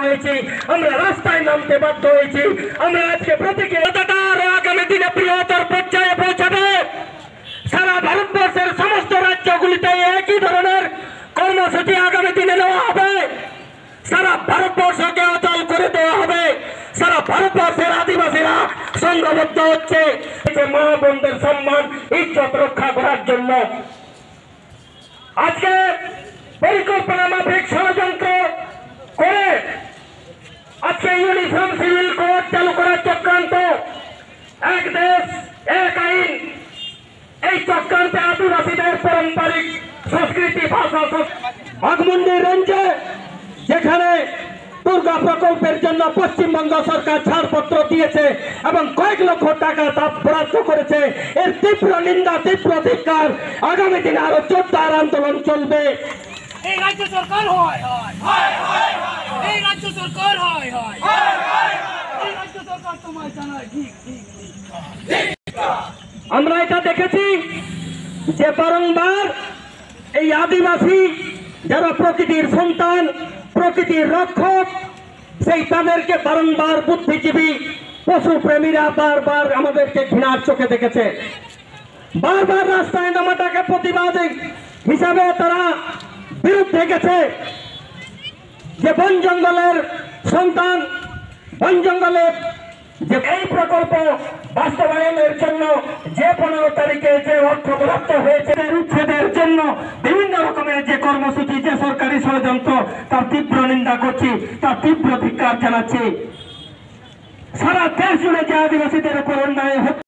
হয়েছি, আমরা রাস্তায় নামতে বাধ্য হয়েছি। আমরা আজকে প্রতীকে আগামী দিনে বৃহত্তর পর্যায়ে পৌঁছাবে। সারা ভারতবর্ষের সমস্ত রাজ্যগুলিতে একই ধরনের কর্মসূচি আগামী দিনে নেওয়া হবে। সারা ভারতবর্ষকে অচল করে দেওয়া হবে। সারা ভারতবর্ষের আদিবাসীরা সংঘবদ্ধ হচ্ছে মা বোনদের সম্মান ইজ্জত রক্ষা করার জন্য। আজকে পরিকল্পনা মাফিক ষড়যন্ত্র করে আজকে ইউনিফর্ম সিভিল কোড চালু করার চক্রান্ত, এক দেশ এক আইন, এই চক্রান্তে আদিবাসীদের পারম্পরিক সংস্কৃতি ভাষা বাঘমুন্ডি রেঞ্জে যেখানে দুর্গা প্রকল্পের জন্য পশ্চিমবঙ্গ সরকার ছাড়পত্র দিয়েছে এবং কয়েক লক্ষ টাকা তা বরাদ্দ করেছে, এর তীব্র নিন্দা, তীব্র ধিক্কার। আগামী দিনে আরো জোরদার আন্দোলন চলবে। এই রাজ্য সরকার হয় এই রাজ্য সরকার হয় এই রাজ্য সরকার তোমায় জানায় ঠিক। আমরা এটা দেখেছি যে বারংবার এই আদিবাসী যারা প্রকৃতির সন্তান, প্রকৃতির রক্ষক, সেই তাদেরকে বারংবার বুদ্ধিজীবী পশু প্রেমীরা বারবার আমাদেরকে ঘৃণার চোখে দেখেছে। বারবার রাস্তায় নামাটাকে প্রতিবাদ হিসাবে তারা বিরুদ্ধে গেছে। যে বন জঙ্গলের সন্তান, বন জঙ্গলের যে এই প্রকল্প বাস্তবায়নের জন্য যে 15 তারিখে যে অর্থ বরাদ্দ হয়েছে উচ্ছেদের জন্য বিভিন্ন রকমের যে কর্মসূচি, যে সরকারি ষড়যন্ত্র, তার তীব্র নিন্দা করছি, তার তীব্র ধিক্কার জানাচ্ছি। সারা দেশ জুড়ে যে আদিবাসীদের উপর অন্যায়